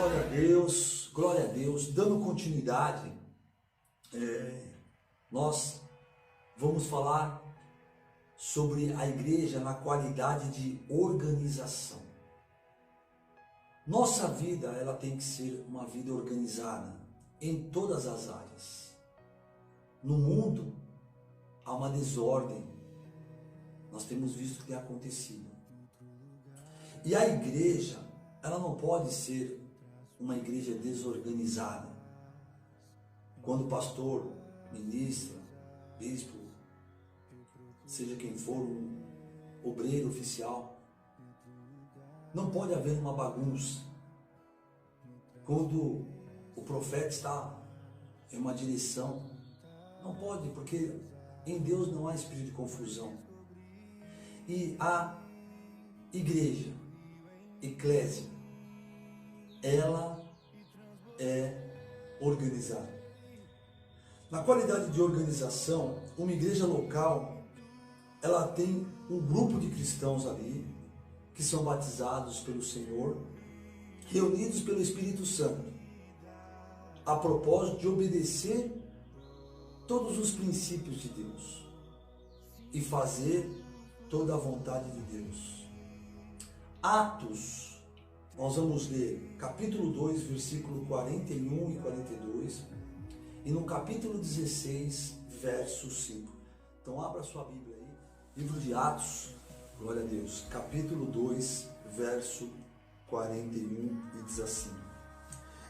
glória a Deus. Dando continuidade, nós vamos falar sobre a igreja na qualidade de organização. Nossa vida, ela tem que ser uma vida organizada em todas as áreas. No mundo, há uma desordem. Nós temos visto que tem acontecido. E a igreja, ela não pode ser uma igreja desorganizada. Quando o pastor, ministra, bispo, seja quem for, um obreiro oficial, não pode haver uma bagunça. Quando o profeta está em uma direção, não pode, porque em Deus não há espírito de confusão. E a igreja, eclésia, ela é organizada. Na qualidade de organização, uma igreja local, ela tem um grupo de cristãos ali, que são batizados pelo Senhor, reunidos pelo Espírito Santo, a propósito de obedecer todos os princípios de Deus e fazer toda a vontade de Deus. Atos, nós vamos ler capítulo 2, versículo 41 e 42, e no capítulo 16, verso 5. Então abra sua Bíblia aí, livro de Atos, glória a Deus, capítulo 2, verso 41, e diz assim: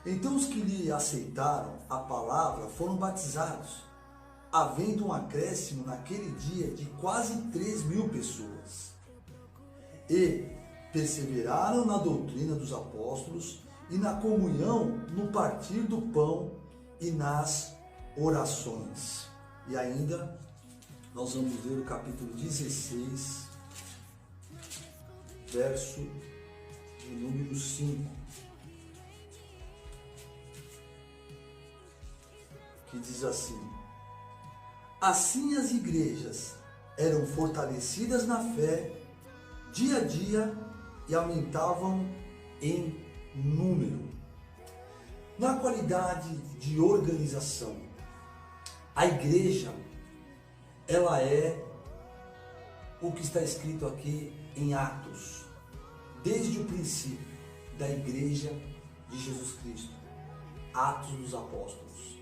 Então os que lhe aceitaram a palavra foram batizados, havendo um acréscimo naquele dia de quase 3.000 pessoas. E perseveraram na doutrina dos apóstolos e na comunhão, no partir do pão e nas orações. E ainda nós vamos ler o capítulo 16, verso de número 5, que diz assim: Assim as igrejas eram fortalecidas na fé, dia a dia, e aumentavam em número. Na qualidade de organização, a igreja, ela é o que está escrito aqui em Atos, desde o princípio da igreja de Jesus Cristo, Atos dos Apóstolos.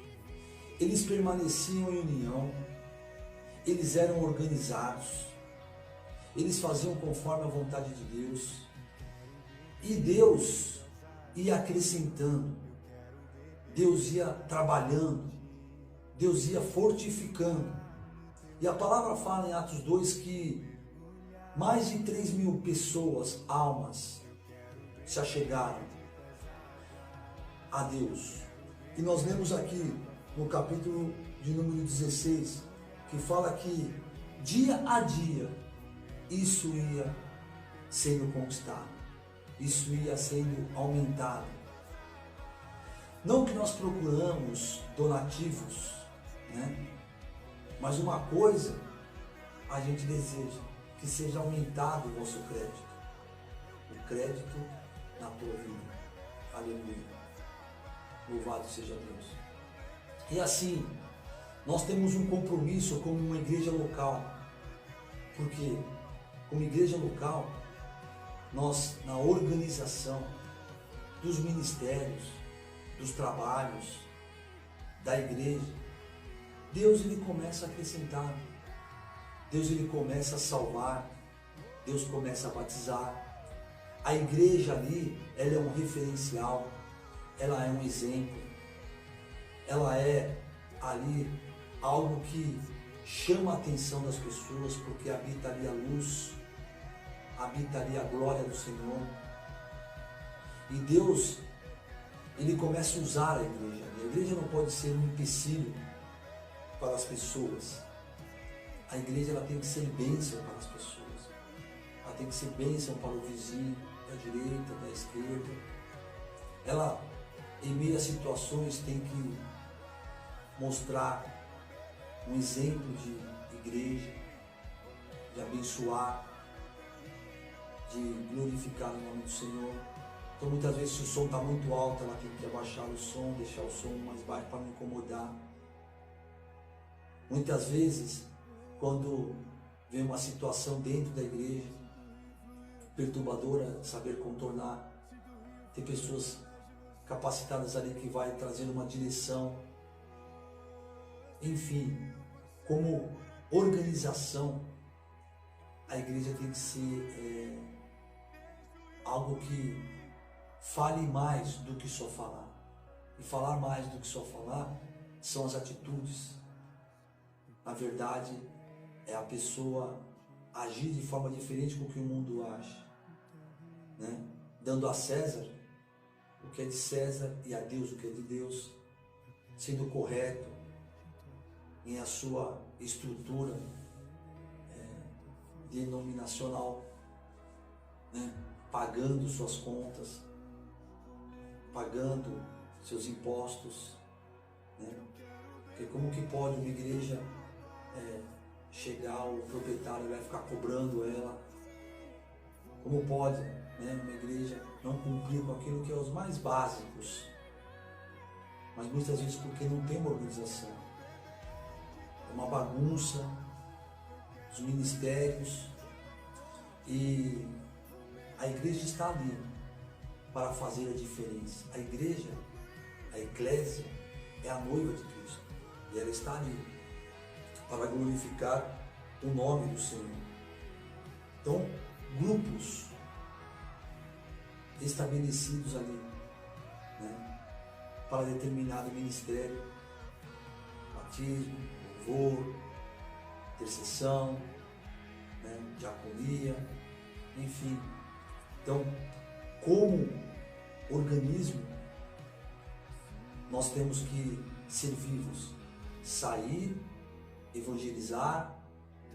Eles permaneciam em união, eles eram organizados, eles faziam conforme a vontade de Deus, e Deus ia acrescentando, Deus ia trabalhando, Deus ia fortificando. E a palavra fala em Atos 2 que mais de 3.000 pessoas, almas, se achegaram a Deus. E nós lemos aqui no capítulo de número 16, que fala que dia a dia isso ia sendo conquistado, isso ia sendo aumentado. Não que nós procuramos donativos, né? Mas uma coisa a gente deseja, que seja aumentado o nosso crédito, o crédito na tua vida. Aleluia. Louvado seja Deus. E assim, nós temos um compromisso como uma igreja local, porque como igreja local, nós na organização dos ministérios, dos trabalhos, da igreja, Deus ele começa a acrescentar, Deus ele começa a salvar, Deus começa a batizar. A igreja ali, ela é um referencial, ela é um exemplo, ela é ali algo que chama a atenção das pessoas, porque habita ali a luz, habita ali a glória do Senhor. E Deus, ele começa a usar a igreja. A igreja não pode ser um empecilho para as pessoas. A igreja ela tem que ser bênção para as pessoas. Ela tem que ser bênção para o vizinho, da direita, da esquerda. Ela, em meio a situações, tem que mostrar um exemplo de igreja, de abençoar, de glorificar o nome do Senhor. Então muitas vezes se o som está muito alto, ela tem que abaixar o som, deixar o som mais baixo para não incomodar. Muitas vezes, quando vem uma situação dentro da igreja, perturbadora, saber contornar, tem pessoas capacitadas ali que vai trazendo uma direção. Enfim, como organização, a igreja tem que ser algo que fale mais do que só falar. E falar mais do que só falar são as atitudes. Na verdade, é a pessoa agir de forma diferente com o que o mundo age, né? Dando a César o que é de César e a Deus o que é de Deus, sendo correto em a sua estrutura denominacional, né? Pagando suas contas, pagando seus impostos, né? Porque como que pode uma igreja chegar, o proprietário vai ficar cobrando ela? Como pode, né, uma igreja não cumprir com aquilo que é os mais básicos? Mas muitas vezes porque não tem uma organização. É uma bagunça, os ministérios, e a igreja está ali para fazer a diferença. A igreja, a eclésia, é a noiva de Cristo, e ela está ali para glorificar o nome do Senhor. Então, grupos estabelecidos ali, né, para determinado ministério, batismo, louvor, intercessão, né, diaconia, enfim. Então, como organismo, nós temos que ser vivos, sair, evangelizar,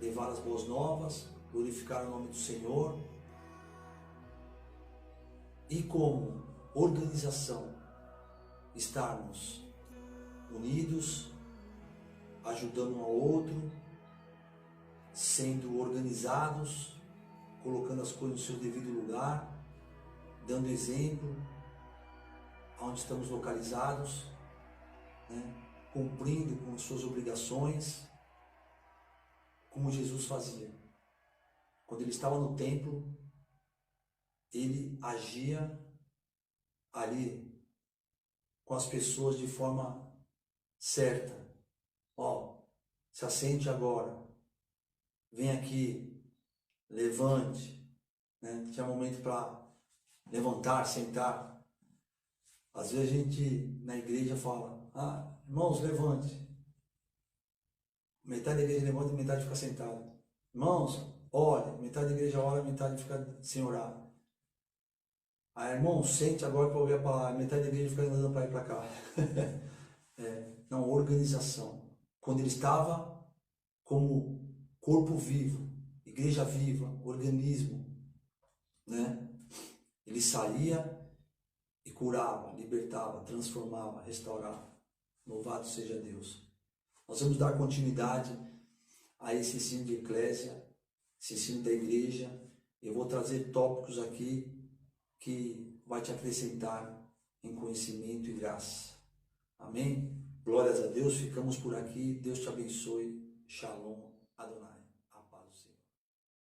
levar as boas novas, glorificar o nome do Senhor. E como organização, estarmos unidos, ajudando um ao outro, sendo organizados, colocando as coisas no seu devido lugar, dando exemplo aonde estamos localizados, né? Cumprindo com suas obrigações, como Jesus fazia. Quando ele estava no templo, ele agia ali com as pessoas de forma certa. Ó, se assente agora, vem aqui, levante, né? Tinha momento para levantar, sentar. Às vezes a gente na igreja fala: irmãos, levante. Metade da igreja levanta e metade fica sentada. Irmãos, olha, metade da igreja ora, metade fica sem orar. Aí, irmão, sente agora para ouvir a palavra. Metade da igreja fica andando para ir para cá. Não, organização. Quando ele estava como corpo vivo, igreja viva, organismo, né? Ele saía e curava, libertava, transformava, restaurava. Louvado seja Deus. Nós vamos dar continuidade a esse ensino de eclésia, esse ensino da igreja. Eu vou trazer tópicos aqui que vai te acrescentar em conhecimento e graça. Amém? Glórias a Deus. Ficamos por aqui. Deus te abençoe. Shalom Adonai.